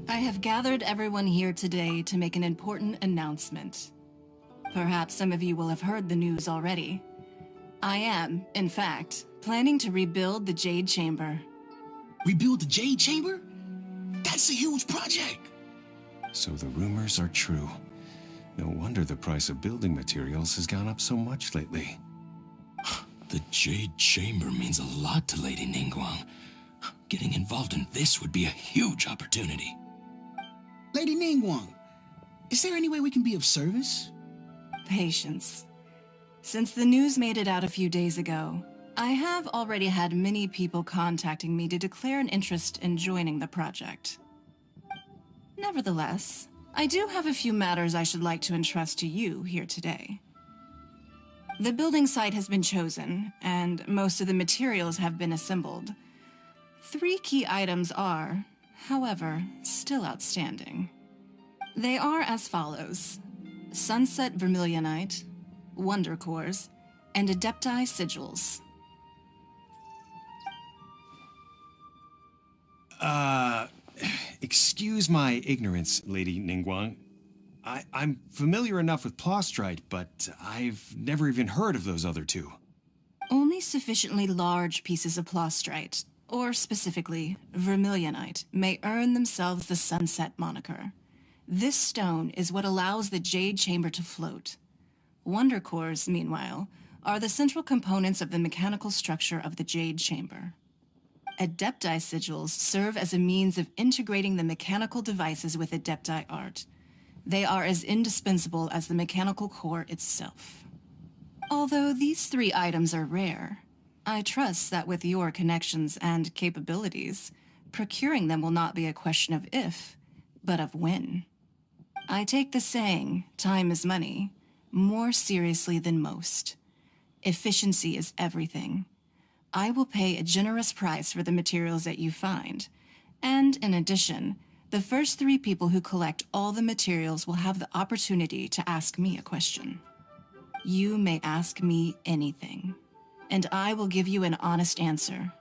I have gathered everyone here today to make an important announcement. Perhaps some of you will have heard the news already. I am, in fact, planning to rebuild the Jade Chamber. Rebuild the Jade Chamber? That's a huge project! So the rumors are true. No wonder the price of building materials has gone up so much lately. The Jade Chamber means a lot to Lady Ningguang. Getting involved in this would be a huge opportunity. Lady Ningguang, is there any way we can be of service? Patience. Since the news made it out a few days ago, I have already had many people contacting me to declare an interest in joining the project. Nevertheless, I do have a few matters I should like to entrust to you here today. The building site has been chosen, and most of the materials have been assembled. 3 key items are, however, still outstanding. They are as follows: Sunset Vermilionite, Wonder Cores, and Adepti Sigils. Excuse my ignorance, Lady Ningguang. I'm familiar enough with Plostrite, but I've never even heard of those other 2. Only sufficiently large pieces of Plostrite, or specifically Vermilionite, may earn themselves the Sunset moniker. This stone is what allows the Jade Chamber to float. Wonder Cores, meanwhile, are the central components of the mechanical structure of the Jade Chamber. Adepti Sigils serve as a means of integrating the mechanical devices with Adepti art. They are as indispensable as the mechanical core itself. Although these 3 items are rare, I trust that with your connections and capabilities, procuring them will not be a question of if, but of when. I take the saying, time is money, more seriously than most. Efficiency is everything. I will pay a generous price for the materials that you find, and in addition, the first 3 people who collect all the materials will have the opportunity to ask me a question. You may ask me anything, and I will give you an honest answer.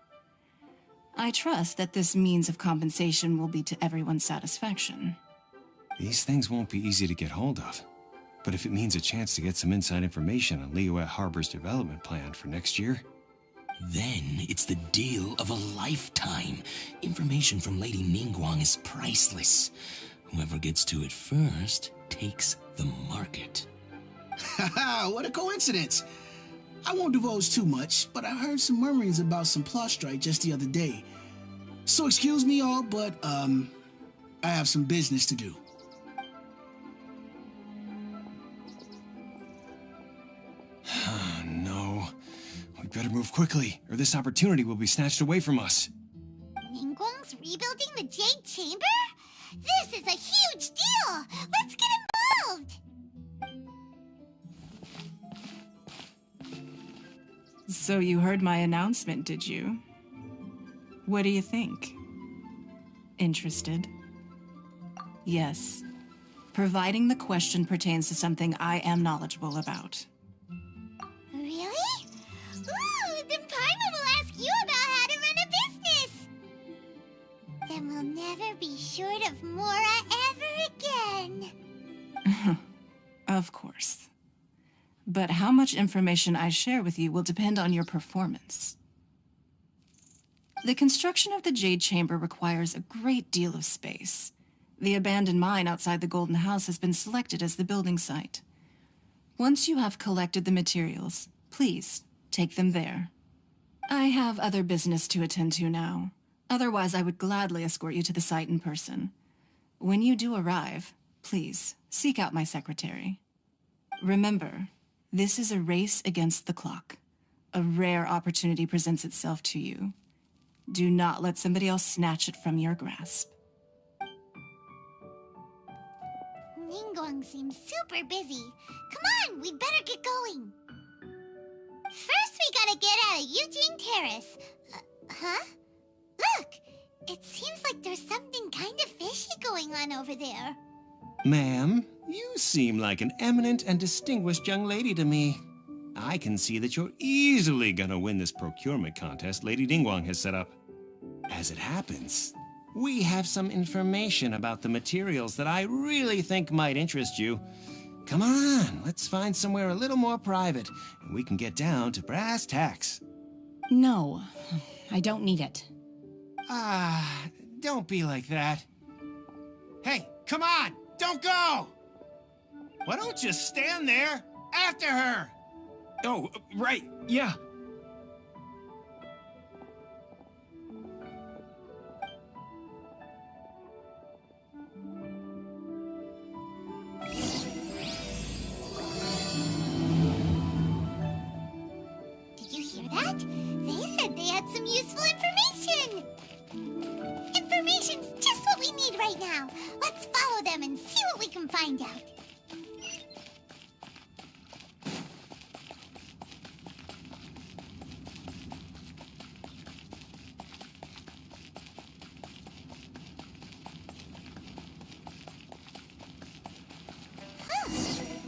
I trust that this means of compensation will be to everyone's satisfaction. These things won't be easy to get hold of, but if it means a chance to get some inside information on Liyue Harbor's development plan for next year, then it's the deal of a lifetime. Information from Lady Ningguang is priceless. Whoever gets to it first takes the market. Haha, what a coincidence. I won't divulge too much, but I heard some murmurings about some Plostrite just the other day. So excuse me all, but I have some business to do. No. We better move quickly, or this opportunity will be snatched away from us. Ningguang's rebuilding the Jade Chamber? This is a huge deal! Let's get involved! So you heard my announcement, did you? What do you think? Interested? Yes. Providing the question pertains to something I am knowledgeable about. Really? Ooh, then Paimon will ask you about how to run a business! Then we'll never be short of Mora ever again. Of course. But how much information I share with you will depend on your performance. The construction of the Jade Chamber requires a great deal of space. The abandoned mine outside the Golden House has been selected as the building site. Once you have collected the materials, please take them there. I have other business to attend to now. Otherwise, I would gladly escort you to the site in person. When you do arrive, please seek out my secretary. Remember, this is a race against the clock. A rare opportunity presents itself to you. Do not let somebody else snatch it from your grasp. Ningguang seems super busy. Come on, we'd better get going. First, we gotta get out of Eugene Terrace. Huh? Look! It seems like there's something kind of fishy going on over there. Ma'am, you seem like an eminent and distinguished young lady to me. I can see that you're easily gonna win this procurement contest Lady Ningguang has set up. As it happens, We have some information about the materials that I really think might interest you. Come on, let's find somewhere a little more private, and we can get down to brass tacks. No, I don't need it. Don't be like that. Hey, come on! Don't go! Why don't you stand there after her? Oh, right, yeah. Did you hear that? They said they had some useful information. Information's just what we need right now. Let's follow them and see what we can find out. Huh,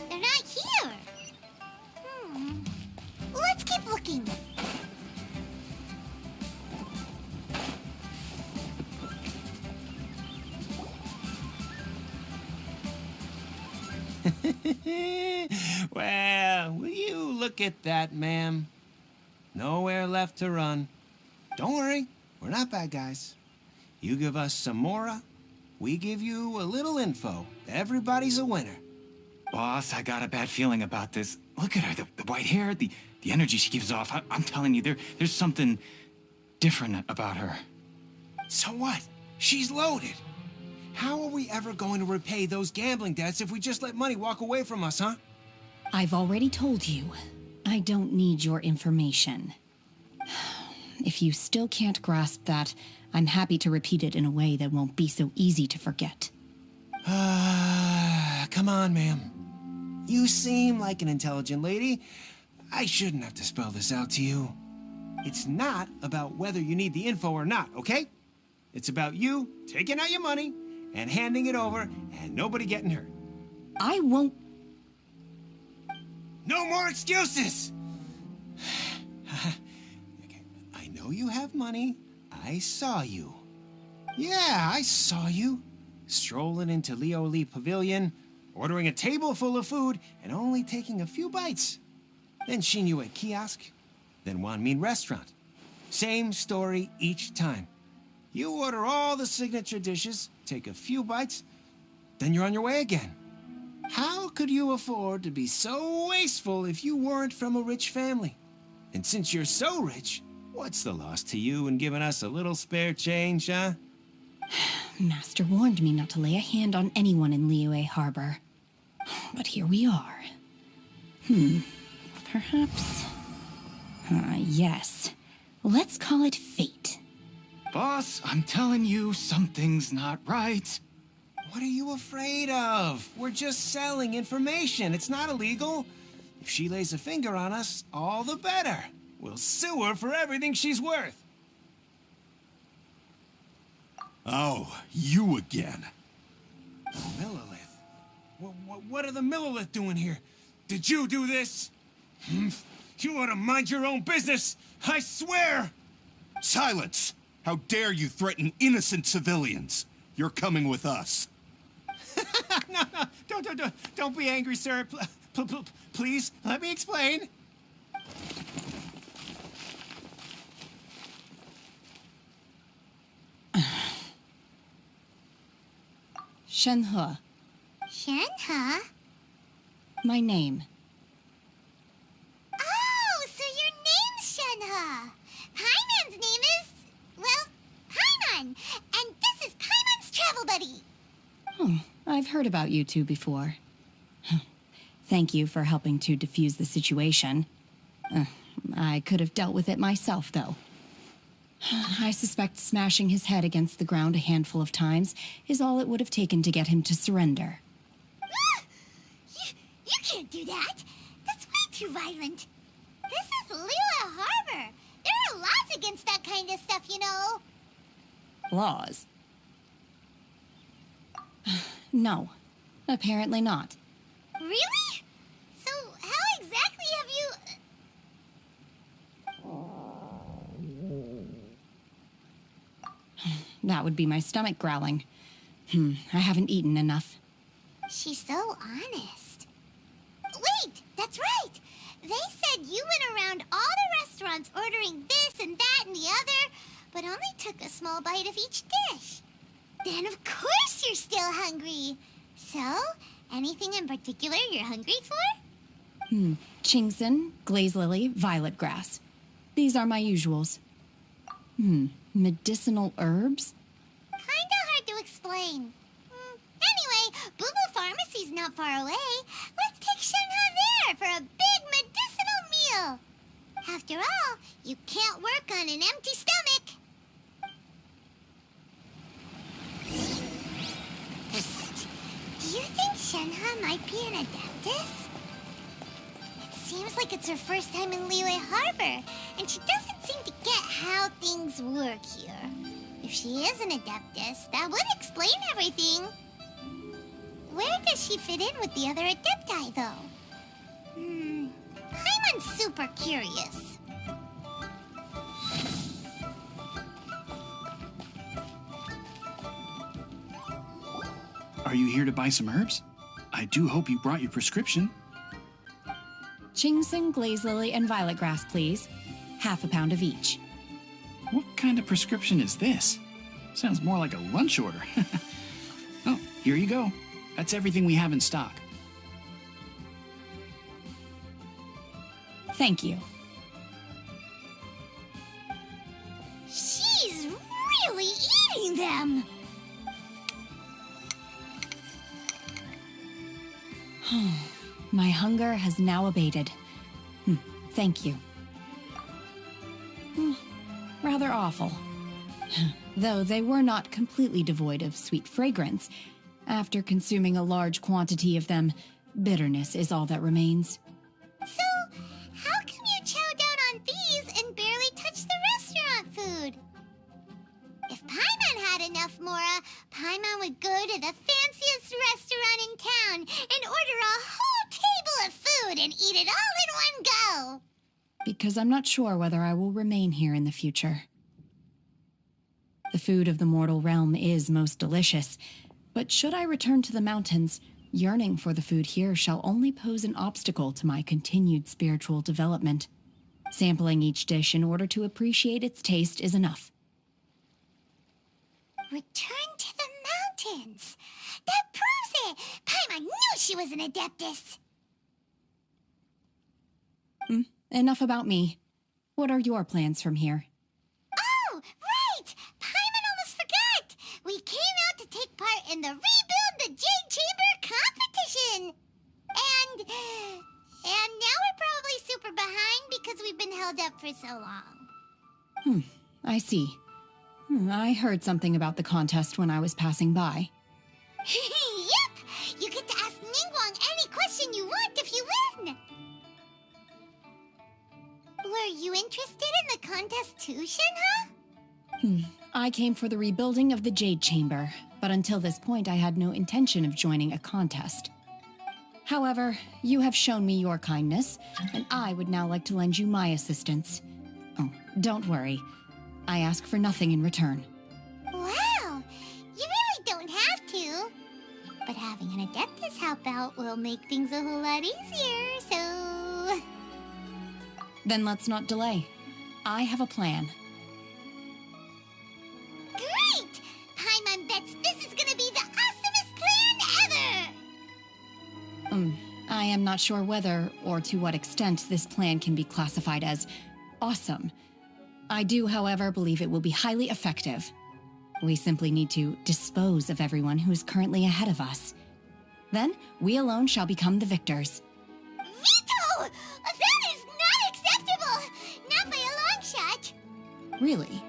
they're not here. Let's keep looking. Well, will you look at that, ma'am? Nowhere left to run. Don't worry, we're not bad guys. You give us some mora, we give you a little info. Everybody's a winner. Boss, I got a bad feeling about this. Look at her, the white hair, the energy she gives off. I'm telling you, there's something different about her. So what? She's loaded. How are we ever going to repay those gambling debts if we just let money walk away from us, huh? I've already told you, I don't need your information. If you still can't grasp that, I'm happy to repeat it in a way that won't be so easy to forget. Come on, ma'am. You seem like an intelligent lady. I shouldn't have to spell this out to you. It's not about whether you need the info or not, okay? It's about you taking out your money and handing it over and nobody getting hurt. I won't... No more excuses! Okay, I know you have money. I saw you. Yeah, I saw you. Strolling into Leo Lee Pavilion, ordering a table full of food, and only taking a few bites. Then Shinyu at kiosk, then Wanmin restaurant. Same story each time. You order all the signature dishes, take a few bites, then you're on your way again. How could you afford to be so wasteful if you weren't from a rich family? And since you're so rich, what's the loss to you in giving us a little spare change, huh? Master warned me not to lay a hand on anyone in Liyue Harbor. But here we are. Perhaps... yes. Let's call it fate. Boss, I'm telling you, something's not right. What are you afraid of? We're just selling information. It's not illegal. If she lays a finger on us, all the better. We'll sue her for everything she's worth. Oh, you again. Millilith? What are the Millilith doing here? Did you do this? You ought to mind your own business, I swear! Silence! How dare you threaten innocent civilians? You're coming with us. No, don't be angry, sir. Please, let me explain. Shenhe, Shenhe? my name. Oh, so your name's Shenhe. Paimon's name is, well, Paimon. And this is Paimon's travel buddy. I've heard about you two before. Thank you for helping to defuse the situation. I could have dealt with it myself, though. I suspect smashing his head against the ground a handful of times is all it would have taken to get him to surrender. You can't do that. That's way too violent. This is Liyue Harbor. There are laws against that kind of stuff, you know. Laws? No, apparently not. Really? So how exactly have you... that would be my stomach growling. I haven't eaten enough. She's so honest. Wait, that's right. They said you went around all the restaurants ordering this and that and the other, but only took a small bite of each dish. Then of course you're still hungry. So, anything in particular you're hungry for? Chingson, glaze lily, violet grass. These are my usuals. Medicinal herbs? Kinda hard to explain. Anyway, Boo Boo Pharmacy's not far away. Let's take Shenhe there for a big medicinal meal. After all, you can't work on an empty stomach. Psst. Do you think Shenhe might be an Adeptus? It seems like it's her first time in Liyue Harbor, and she doesn't seem to get how things work here. If she is an Adeptus, that would explain everything. Where does she fit in with the other Adepti, though? I'm super curious. Are you here to buy some herbs? I do hope you brought your prescription. Chingson, glaze lily, and violet grass, please. Half a pound of each. What kind of prescription is this? Sounds more like a lunch order. Oh, here you go. That's everything we have in stock. Thank you. She's really eating them. My hunger has now abated. Thank you. Rather awful. Though they were not completely devoid of sweet fragrance. After consuming a large quantity of them, bitterness is all that remains. So, how come you chow down on these and barely touch the restaurant food? If Paimon had enough Mora, Paimon would go to the fanciest restaurant in town and order a whole table of food and eat it all in one go. Because I'm not sure whether I will remain here in the future. The food of the mortal realm is most delicious, but should I return to the mountains, yearning for the food here shall only pose an obstacle to my continued spiritual development. Sampling each dish in order to appreciate its taste is enough. Return to the mountains. That proves it. Paimon knew she was an Adeptus. Enough about me. What are your plans from here? Oh, right! Paimon almost forgot! We came out to take part in the Rebuild the Jade Chamber competition! And now we're probably super behind because we've been held up for so long. I see. I heard something about the contest when I was passing by. Yep! You get to ask Ningguang any question you want if you win! Were you interested in the contest too, Shenhe? I came for the rebuilding of the Jade Chamber, but until this point I had no intention of joining a contest. However, you have shown me your kindness, and I would now like to lend you my assistance. Oh, don't worry. I ask for nothing in return. Wow! You really don't have to. But having an Adeptus help out will make things a whole lot easier, so... Then let's not delay. I have a plan. Great! Paimon bets this is gonna be the awesomest plan ever! I am not sure whether or to what extent this plan can be classified as awesome. I do, however, believe it will be highly effective. We simply need to dispose of everyone who is currently ahead of us. Then, we alone shall become the victors. Veto! That is not acceptable! Not by a long shot! Really?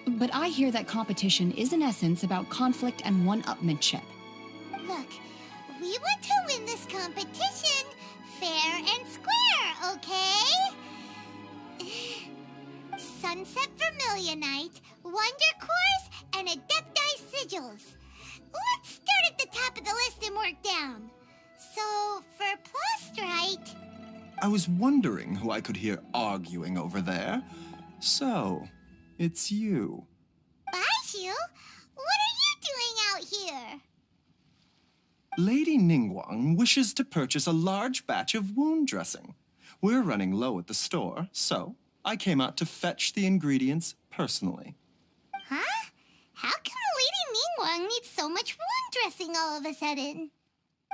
But I hear that competition is in essence about conflict and one-upmanship. Look, we want to win this competition fair and square, okay? Sunset Vermilionite, Wonder Cores, and Adepti Sigils. Let's start at the top of the list and work down. So, for Plustrite... I was wondering who I could hear arguing over there. So, it's you. Baishu, Lady Ningguang wishes to purchase a large batch of wound dressing. We're running low at the store, so I came out to fetch the ingredients personally. Huh? How come Lady Ningguang needs so much wound dressing all of a sudden?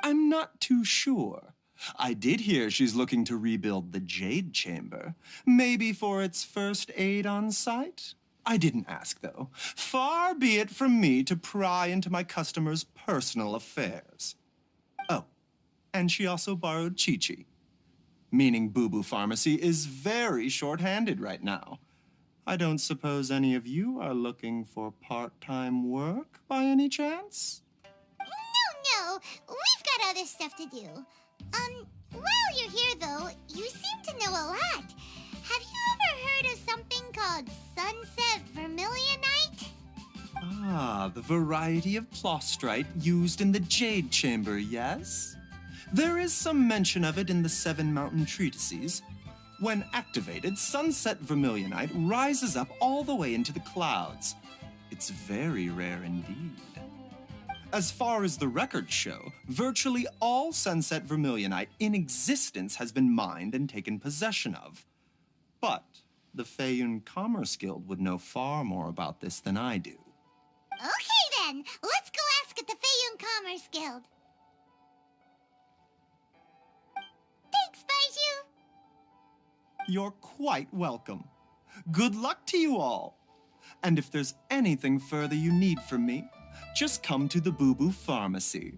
I'm not too sure. I did hear she's looking to rebuild the Jade Chamber, maybe for its first aid on site. I didn't ask, though. Far be it from me to pry into my customers' personal affairs. Oh, and she also borrowed Chi-Chi, meaning Boo Boo Pharmacy is very short-handed right now. I don't suppose any of you are looking for part-time work by any chance? No, we've got other stuff to do. While you're here, though, you seem to know a lot. Have you ever heard of something called Sunset Vermilionite? Ah, the variety of plostrite used in the Jade Chamber, yes? There is some mention of it in the Seven Mountain Treatises. When activated, Sunset Vermilionite rises up all the way into the clouds. It's very rare indeed. As far as the records show, virtually all Sunset Vermilionite in existence has been mined and taken possession of. But the Feiyun Commerce Guild would know far more about this than I do. Okay then, let's go ask at the Feiyun Commerce Guild. Thanks, Baiju. You're quite welcome. Good luck to you all. And if there's anything further you need from me, just come to the Boo Boo Pharmacy.